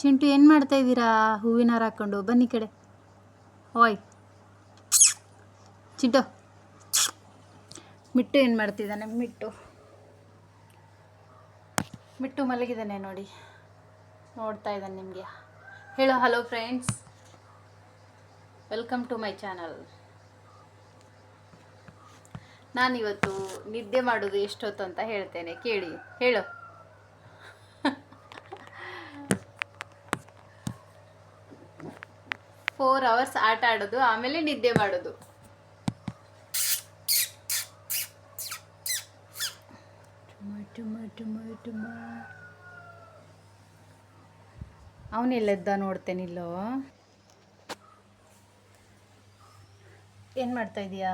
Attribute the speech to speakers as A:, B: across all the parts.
A: ಚಿಂಟು ಏನು ಮಾಡ್ತಾ ಇದ್ದೀರಾ? ಹೂವಿನ ಹಾರ ಹಾಕ್ಕೊಂಡು ಬನ್ನಿ ಕಡೆ. ಓಯ್ ಚಿಂಟು. ಮಿಟ್ಟು ಏನು ಮಾಡ್ತಿದ್ದಾನೆ? ಮಿಟ್ಟು ಮಲಗಿದ್ದಾನೆ ನೋಡಿ, ನೋಡ್ತಾ ಇದ್ದಾನೆ ನಿಮಗೆ. ಹೇಳೋ hello friends, welcome to my channel. ನಾನಿವತ್ತು ನಿದ್ದೆ ಮಾಡೋದು ಎಷ್ಟೊತ್ತು ಅಂತ ಹೇಳ್ತೇನೆ, ಕೇಳಿ. ಹೇಳು. 4 hours ಆಟ ಆಡೋದು, ಆಮೇಲೆ ನಿದ್ದೆ ಮಾಡೋದು. ಅವನೆಲ್ಲೆದ್ದ ನೋಡ್ತೇನಿಲ್ಲೋ. ಏನು ಮಾಡ್ತಾ ಇದೀಯಾ?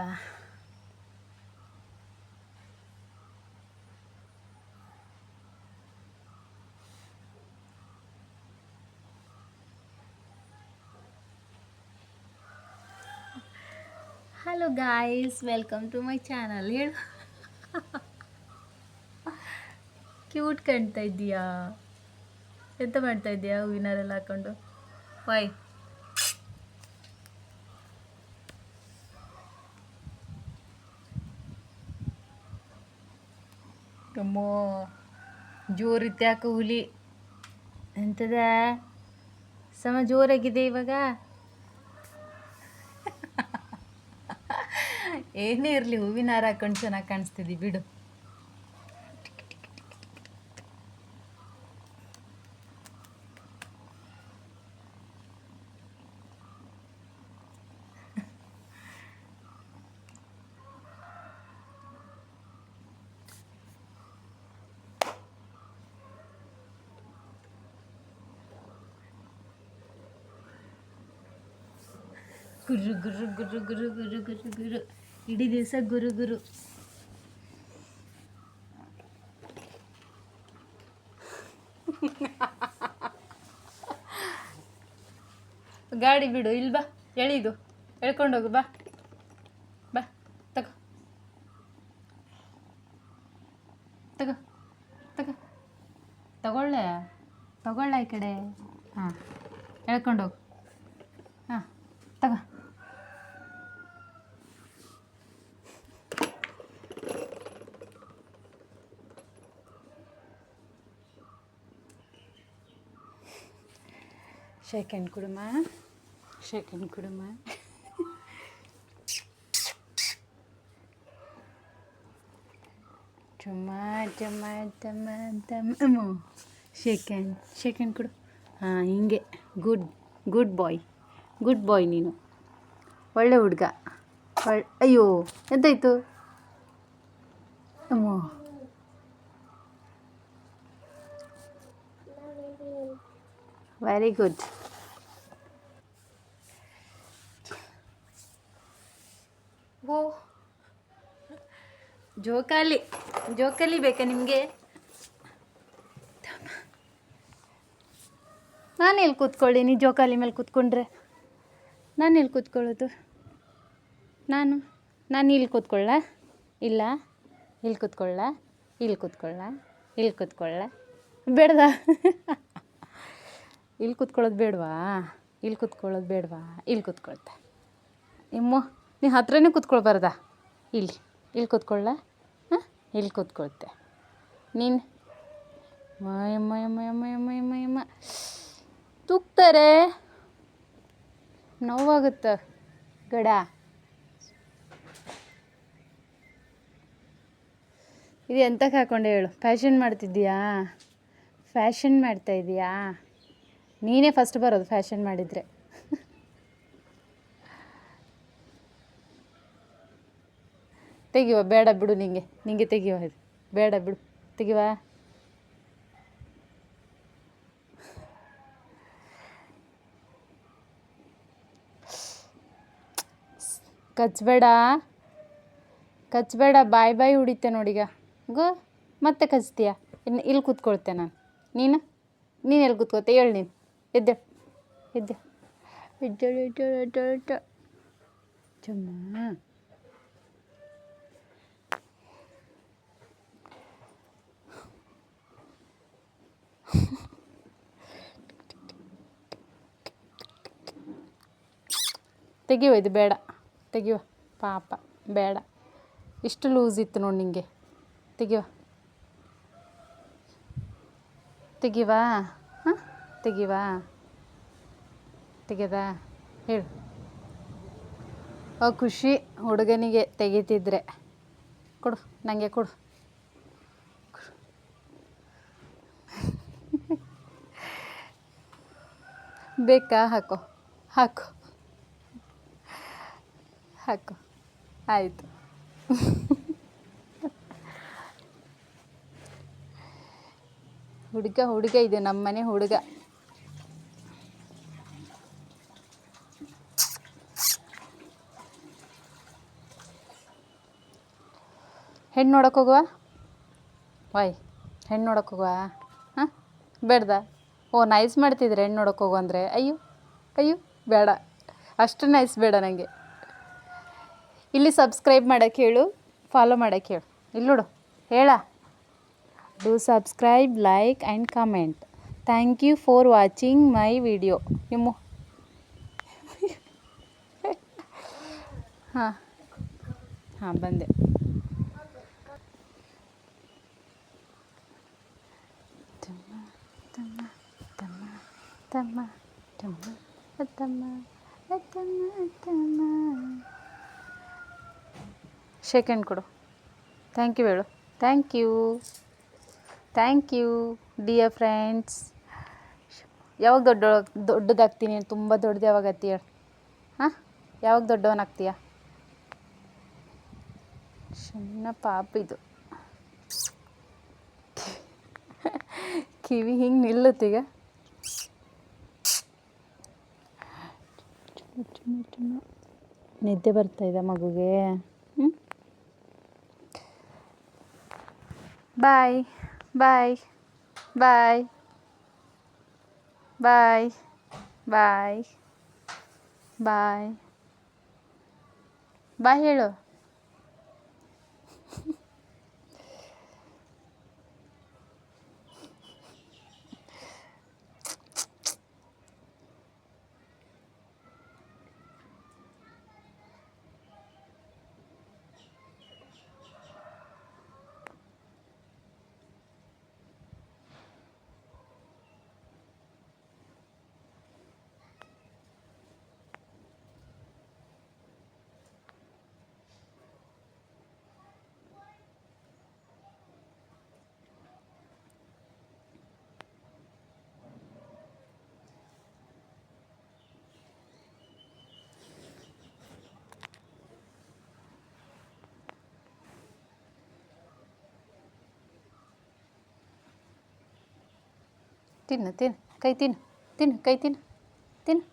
A: Hello guys, welcome to my channel. ಹೇಳು. ಕ್ಯೂಟ್ ಕಾಣ್ತಾ ಇದ್ದೀಯಾ? ಎಂತ ಮಾಡ್ತಾ ಇದ್ದೀಯಾ ಹೂವಿನಾರೆಲ್ಲ ಹಾಕೊಂಡು? ವಾಯ್. ಅಮ್ಮೋ, ಜೋರಿತ್ತು ಯಾಕೆ ಹುಲಿ? ಎಂತದ ಸಮ ಜೋರಾಗಿದೆ ಇವಾಗ? ಏನೇ ಇರಲಿ, ಹೂವಿನ ಹಾರ ಹಾಕೊಂಡು ಚೆನ್ನಾಗಿ ಕಾಣಿಸ್ತಿದ್ದಿ ಬಿಡು. ಗುರು ಗುರು ಗುರು ಗುರು ಗುರು ಗುರು ಗುರು, ಇಡೀ ದಿವಸ ಗುರು ಗುರು. ಗಾಡಿ ಬಿಡು, ಇಲ್ಲಿ ಬಾ, ಎಳೀದು ಎಳ್ಕೊಂಡೋಗು. ಬಾ ಬಾ, ತಗೋ ತಗೋ ತಗೋ, ತಗೊಳ್ಳ ಈ ಕಡೆ. ಹಾಂ, ಎಳ್ಕೊಂಡೋಗು. ಹಾಂ, ತಗೋ. ಶೇಕ್ ಹ್ಯಾಂಡ್ ಕೊಡುಮ್ಮ, ಶೇಕ್ ಹ್ಯಾಂಡ್ ಕೊಡುಮ್ಮ. ಚುಮ್ಮ ಚಮ್ಮ ತಮ್ಮ ತಮ್ಮ. ಶೇಕ್ ಹ್ಯಾಂಡ್ ಕೊಡು. ಹಾಂ, ಹಿಂಗೆ. ಗುಡ್ ಬಾಯ್ ನೀನು, ಒಳ್ಳೆ ಹುಡುಗ. ಅಯ್ಯೋ, ಎಂತಾಯಿತು? ಅಮ್ಮೋ, ವೆರಿ ಗುಡ್. ಓ, ಜೋಕಾಲಿ ಬೇಕಾ ನಿಮಗೆ? ನಾನು ಎಲ್ಲಿ ಕೂತ್ಕೊಳ್ಳಿ? ನೀ ಜೋಕಾಲಿ ಮೇಲೆ ಕೂತ್ಕೊಂಡ್ರೆ ನಾನು ಎಲ್ಲಿ ಕೂತ್ಕೊಳ್ಳೋದು? ನಾನು ಇಲ್ಲಿ ಕೂತ್ಕೊಳ್ಳ? ಇಲ್ಲ, ಇಲ್ಲಿ ಕೂತ್ಕೊಳ್ಳ ಬೇಡವಾ? ಇಲ್ಲಿ ಕೂತ್ಕೊಳ್ಳೋದು ಬೇಡವಾ? ಇಲ್ಲಿ ಕೂತ್ಕೊಳ್ತೆ. ನೀ ಹತ್ರನೇ ಕೂತ್ಕೊಳ್ಬಾರ್ದಾ? ಇಲ್ಲಿ ಕೂತ್ಕೊಳ್ಳ? ಹಾಂ, ಇಲ್ಲಿ ಕೂತ್ಕೊಳ್ತೆ ನೀನು. ಮಯಮ್ಮ ತೂಗ್ತಾರೆ, ನೋವಾಗುತ್ತೆ ಗಡ. ಇದು ಎಂತಕ್ಕೆ ಹಾಕೊಂಡೆ ಹೇಳು? ಫ್ಯಾಷನ್ ಮಾಡ್ತಾ ಇದೀಯಾ? ನೀನೇ ಫಸ್ಟ್ ಬರೋದು ಫ್ಯಾಷನ್ ಮಾಡಿದರೆ. ತೆಗಿವ ಬೇಡ ಬಿಡು, ನಿಂಗೆ ತೆಗಿವ, ಇದು ಬೇಡ ಬಿಡು, ತೆಗಿವ. ಕಚ್ಬೇಡ, ಬಾಯಿ ಹೊಡಿತೆ ನೋಡೀಗ. ಮತ್ತೆ ಕಚ್ತೀಯ. ಇಲ್ಲಿ ಕೂತ್ಕೊಳ್ತೆ ನಾನು. ನೀನು ಎಲ್ಲಿ ಕೂತ್ಕೊಳ್ತೆ? ಹೇಳು ನೀನು. ಎದ್ದೆ ಚುಮ್ಮ. ತೆಗಿಯೋ, ಇದು ಬೇಡ, ತೆಗಿಯೋ ಪಾಪ, ಬೇಡ. ಇಷ್ಟು ಲೂಸ್ ಇತ್ತು ನೋಡಿ ನಿಂಗೆ. ತೆಗಿಯೋ, ತೆಗಿವಾ? ಹಾಂ, ತೆಗಿವಾ? ತೆಗೆದಾ? ಹೇಳು. ಖುಷಿ ಹುಡುಗನಿಗೆ ತೆಗಿತಿದ್ರೆ. ಕೊಡು, ನನಗೆ ಕೊಡು. ಬೇಕಾ? ಹಾಕೋ, ಹಾಕೋ, ಹಾಕೋ. ಆಯಿತು. ಹುಡುಗ ಇದು ನಮ್ಮನೆ ಹುಡುಗ. ಹೆಣ್ಣು ನೋಡಕ್ಕೆ ಹೋಗುವ? ವಾಯ್, ಹೆಣ್ಣು ನೋಡಕ್ಕೆ ಹೋಗುವ? ಹಾಂ, ಬೇಡ್ದ? ಓ, ನೈಸ್ ಮಾಡ್ತಿದ್ರೆ ಹೆಣ್ಣು ನೋಡಕ್ಕೆ ಹೋಗು ಅಂದರೆ. ಅಯ್ಯೋ ಅಯ್ಯೋ, ಬೇಡ, ಅಷ್ಟು ನೈಸ್ ಬೇಡ ನನಗೆ. ಇಲ್ಲಿ ಸಬ್ಸ್ಕ್ರೈಬ್ ಮಾಡೋಕ್ಕೆ ಹೇಳು, ಫಾಲೋ ಮಾಡೋಕ್ಕೆ ಹೇಳು. ಇಲ್ಲಿ ನೋಡು, ಹೇಳ. Do subscribe, like and comment. Thank you for watching my video. ನಿಮ್ಮ ಹಾಂ ಹಾಂ, ಬಂದೆ. ತಮ್ಮ ತಮ್ಮ ತಮ್ಮ ತಮ್ಮ ತಮ್ಮ ತಮ್ಮ ತಮ್ಮ. ಶೇಕ್ ಹ್ಯಾಂಡ್ ಕೊಡು. ಥ್ಯಾಂಕ್ ಯು ಹೇಳು. Thank you, thank you dear friends. ಯಾವಾಗ ದೊಡ್ಡದಾಗ್ತೀನಿ? ತುಂಬ ದೊಡ್ಡದು ಯಾವಾಗ ಆಗ್ತೀಯ? ಹಾಂ, ಯಾವಾಗ ದೊಡ್ಡವನಾಗ್ತೀಯ? ಸಣ್ಣ ಪಾಪ ಇದು. ಕಿವಿ ಹಿಂಗೆ ನಿಲ್ಲುತ್ತೀಗ. ನಿದ್ದೆ ಬರ್ತಾಯಿದೆ ಮಗುಗೆ. ಬಾಯ್ ಬಾಯ್ ಬಾಯ್ ಬಾಯ್ ಬಾಯ್ ಬಾಯ್ ಬಾಯ್ ಹೇಳು. ತಿನ್ನು ತಿನ್ನು, ಕೈ ತಿನ್ನು, ತಿನ್ನು, ಕೈ ತಿನ್ನು, ತಿನ್ನು.